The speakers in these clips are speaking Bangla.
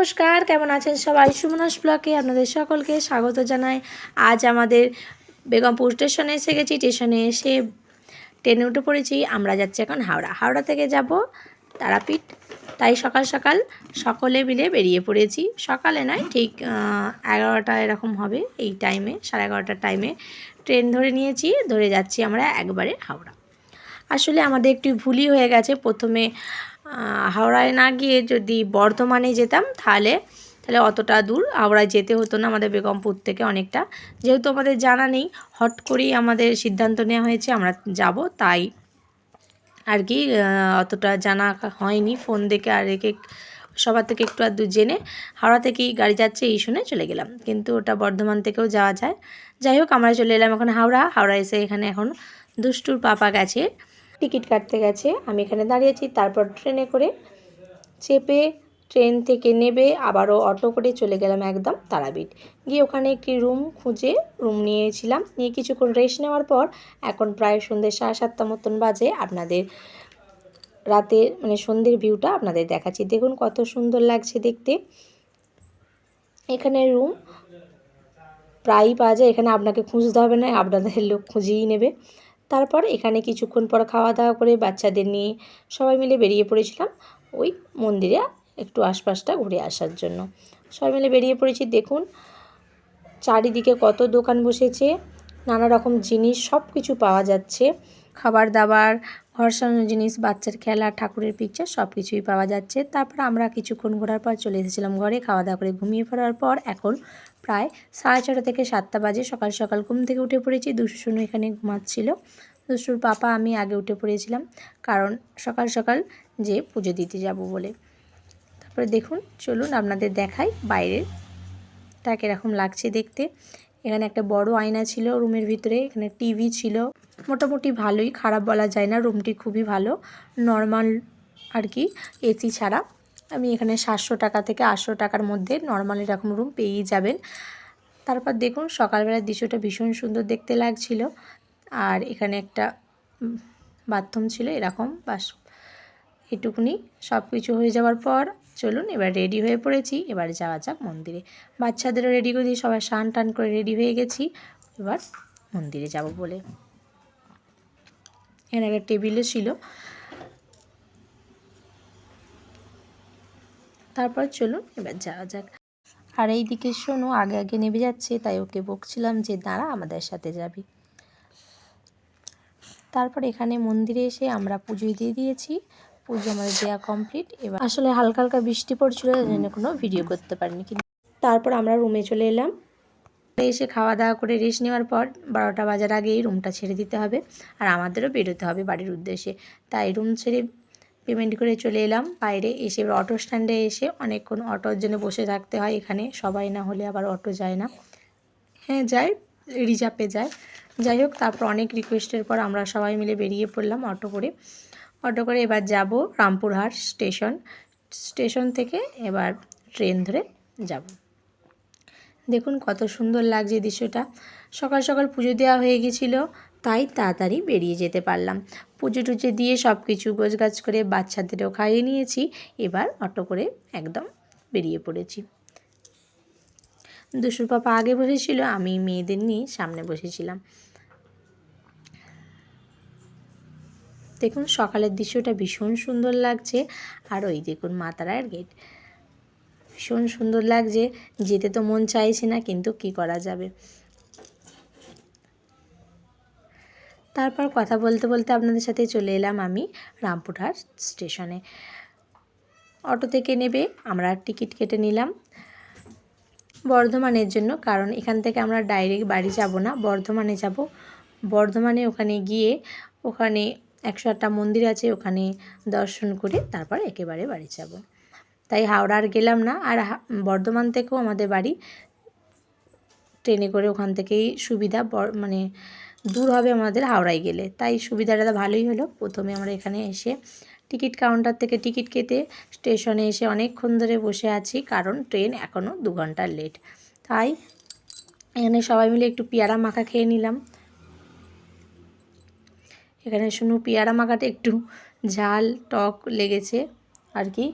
নমস্কার, কেমন আছেন সবাই? সুমনাস ব্লগে আপনাদের সকলকে স্বাগত জানাই। আজ আমাদের বেগমপুর স্টেশনে এসে গেছি। স্টেশনে এসে ট্রেনে উঠে পড়েছি। আমরা যাচ্ছি এখন হাওড়া। হাওড়া থেকে যাব তারাপীঠ। তাই সকাল সকাল সকলে মিলে বেরিয়ে পড়েছি। সকালে নয়, ঠিক 11টা এরকম হবে এই টাইমে, 11:30টার টাইমে ট্রেন ধরে নিয়েছি। ধরে যাচ্ছি আমরা একবারে হাওড়া। আসলে আমাদের একটু ভুলই হয়ে গেছে। প্রথমে হাওড়ায় না গিয়ে যদি বর্ধমানে যেতাম তাহলে অতটা দূর হাওড়ায় যেতে হতো না আমাদের বেগমপুর থেকে অনেকটা। যেহেতু আমাদের জানা নেই, হট করেই আমাদের সিদ্ধান্ত নেওয়া হয়েছে আমরা যাব, তাই আর কি অতটা জানা হয়নি। ফোন দেখে আর একে সবার থেকে একটু আধটু জেনে হাওড়া থেকেই গাড়ি যাচ্ছে এই শুনে চলে গেলাম, কিন্তু ওটা বর্ধমান থেকেও যাওয়া যায়। যাই হোক, আমরা চলে এলাম এখন হাওড়া এসে এখানে এখন দুষ্টুর পাপা গেছে টিকিট কাটতে গেছে। আমি এখানে দাঁড়িয়েছি। তারপর ট্রেনে করে চেপে ট্রেন থেকে নেবে আবারও অটো করে চলে গেলাম একদম তারাপীঠ। গিয়ে ওখানে একটি রুম খুঁজে রুম নিয়েছিলাম। নিয়ে কিছুক্ষণ রেস্ট নেওয়ার পর এখন প্রায় সন্ধ্যে 7:30 মতন বাজে। আপনাদের রাতে সন্ধ্যের ভিউটা আপনাদের দেখাচ্ছি। দেখুন কত সুন্দর লাগছে দেখতে। এখানে রুম প্রায়ই পাওয়া যায়, এখানে আপনাকে খুঁজতে হবে না, আপনাদের লোক খুঁজেই নেবে। তারপর এখানে কিছুক্ষণ পর খাওয়া দাওয়া করে বাচ্চাদের নিয়ে সবাই মিলে বেরিয়ে পড়েছিলাম ওই মন্দিরে একটু আশপাশটা ঘুরে আসার জন্য। সবাই মিলে বেরিয়ে পড়েছি। দেখুন চারিদিকে কত দোকান বসেছে, নানা রকম জিনিস সব কিছু পাওয়া যাচ্ছে। খাবার দাবার, ঘর সাজানোর জিনিস, বাচ্চার খেলা, ঠাকুরের পিকচার সব কিছুই পাওয়া যাচ্ছে। তারপর আমরা কিছুক্ষণ ঘোরার পর চলে এসেছিলাম ঘরে। খাওয়া দাওয়া করে ঘুমিয়ে পড়ার পর এখন প্রায় 6:30 থেকে 7টা বাজে। সকাল সকাল ঘুম থেকে উঠে পড়েছি। দুষ্টু এখানে ঘুমাচ্ছিল। দুষ্টুর পাপা আমি আগে উঠে পড়েছিলাম, কারণ সকাল সকাল যে পুজো দিতে যাব বলে। তারপরে দেখুন, চলুন আপনাদের দেখাই বাইরেটা কীরকম লাগছে দেখতে। এখানে একটা বড় আয়না ছিল রুমের ভিতরে, এখানে টিভি ছিল। মোটামুটি ভালোই, খারাপ বলা যায় না, রুমটি খুবই ভালো, নর্মাল আর কি, এসি ছাড়া। আমি এখানে 700 টাকা থেকে 800 টাকার মধ্যে নর্মাল এরকম রুম পেয়েই যাবেন। তারপর দেখুন সকালবেলার দৃশ্যটা ভীষণ সুন্দর দেখতে লাগছিল। আর এখানে একটা বাথরুম ছিল এরকম, বাস এটুকুনি। সব কিছু হয়ে যাওয়ার পর চলুন এবার রেডি হয়ে পড়েছি। এবার যাওয়া যাক মন্দিরে। বাচ্চাদেরও রেডি করে দিয়ে সবাই স্নান টান করে রেডি হয়ে গেছি এবার মন্দিরে যাব বলে। এখানে একটা টেবিলও ছিল। তারপর চলুন এবার যাওয়া যাক। আর এই দিকে শোনো আগে আগে নেমে যাচ্ছে, তাই ওকে বকছিলাম যে দাঁড়া আমাদের সাথে যাবি। তারপর এখানে মন্দিরে এসে আমরা পুজো দিয়ে দিয়েছি। পুজো আমাদের দেওয়া কমপ্লিট। এবার আসলে হালকা হালকা বৃষ্টি পড়ছিল, তাই জন্য কোনো ভিডিও করতে পারিনি। কিন্তু তারপর আমরা রুমে চলে এলাম। এসে খাওয়া দাওয়া করে রেস্ট নেওয়ার পর 12টা বাজার আগেই রুমটা ছেড়ে দিতে হবে, আর আমাদেরও বেরোতে হবে বাড়ির উদ্দেশ্যে। তাই রুম ছেড়ে পেমেন্ট করে চলে এলাম বাইরে। এসে অটো স্ট্যান্ডে এসে অনেকক্ষণ অটোর জন্য বসে থাকতে হয়। এখানে সবাই না হলে আবার অটো যায় না, হ্যাঁ যায়, রিজার্ভে যায়। যাই হোক, তারপর অনেক রিকোয়েস্টের পর আমরা সবাই মিলে বেরিয়ে পড়লাম অটো করে এবার যাব রামপুরহাট স্টেশন থেকে এবার ট্রেন ধরে যাব। দেখুন কত সুন্দর লাগছে দৃশ্যটা। সকাল সকাল পুজো দেওয়া হয়ে গেছিলো, তাই তাড়াতাড়ি বেরিয়ে যেতে পারলাম। পুজো টুজো দিয়ে সব কিছু গোছগাছ করে বাচ্চাদেরও খাইয়ে নিয়েছি। এবার অটো করে একদম বেরিয়ে পড়েছি। দুষ্টুর পাপা আগে বসেছিল, আমি মেয়েদের নিয়ে সামনে বসেছিলাম। দেখুন সকালের দৃশ্যটা ভীষণ সুন্দর লাগছে। আর ওই দেখুন মা তারার গেট, ভীষণ সুন্দর লাগছে। যেতে তো মন চাইছে না, কিন্তু কি করা যাবে। তারপর কথা বলতে বলতে আপনাদের সাথে চলে এলাম আমি রামপুরহাট স্টেশনে। অটো থেকে নেবে আমরা টিকিট কেটে নিলাম বর্ধমানের জন্য, কারণ এখান থেকে আমরা ডাইরেক্ট বাড়ি যাব না, বর্ধমানে যাব। বর্ধমানে ওখানে গিয়ে ওখানে 108টা মন্দির আছে, ওখানে দর্শন করে তারপর একেবারে বাড়ি যাব। তাই হাওড়া আর গেলাম না। আর বর্ধমান থেকেও আমাদের বাড়ি ট্রেনে করে, ওখান থেকেই সুবিধা, দূর হবে আমাদের হাওড়ায় গেলে, তাই সুবিধাটা ভালোই হলো। প্রথমে আমরা এখানে এসে টিকিট কাউন্টার থেকে টিকিট কেটে স্টেশনে এসে অনেকক্ষণ ধরে বসে আছি, কারণ ট্রেন এখনও 2 ঘন্টা লেট। তাই এখানে সবাই মিলে একটু পেয়ারা মাখা খেয়ে নিলাম। এখানে শুনো পেয়ারা মাখাটা একটু ঝাল টক লেগেছে আর কি,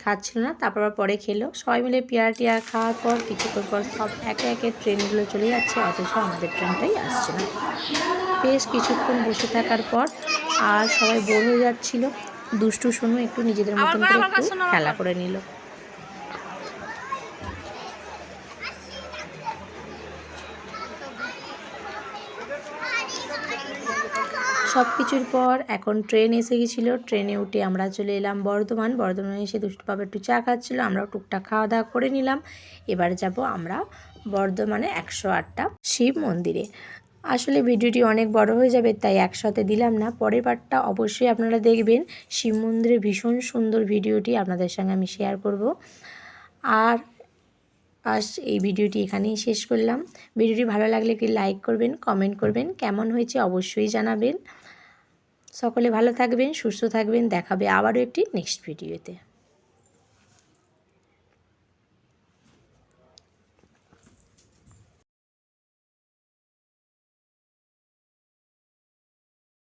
খাচ্ছিল না, তারপর পরে খেলো। সবাই মিলে পেয়ারা টিয়ারা খাওয়ার পর কিছুক্ষণ পর সব একে একে ট্রেনগুলো চলে যাচ্ছে, অথচ আমাদের ট্রেনটাই আসছে না। বেশ কিছুক্ষণ বসে থাকার পর আর সবাই বোর হয়ে যাচ্ছিলো। দুষ্টু সোনু একটু নিজেদের মতন করে একটু খেলা করে নিল। সব কিছুর পর এখন ট্রেন এসে গেছিলো। ট্রেনে উঠে আমরা চলে এলাম বর্ধমানে এসে দুষ্টু বাবা একটু চা খাচ্ছিলো, আমরাও টুকটাক খাওয়া দাওয়া করে নিলাম। এবার যাব আমরা বর্ধমানে 108টা শিব মন্দিরে। আসলে ভিডিওটি অনেক বড় হয়ে যাবে, তাই একসাথে দিলাম না। পরের পার্টটা অবশ্যই আপনারা দেখবেন। শিব মন্দিরের ভীষণ সুন্দর ভিডিওটি আপনাদের সঙ্গে আমি শেয়ার করব। আর এই ভিডিওটি এখানেই শেষ করলাম। ভিডিওটি ভালো লাগলে একটি লাইক করবেন, কমেন্ট করবেন, কেমন হয়েছে অবশ্যই জানাবেন। সকলে ভালো থাকবেন, সুস্থ থাকবেন। দেখাবে আবারও একটি নেক্সট ভিডিওতে।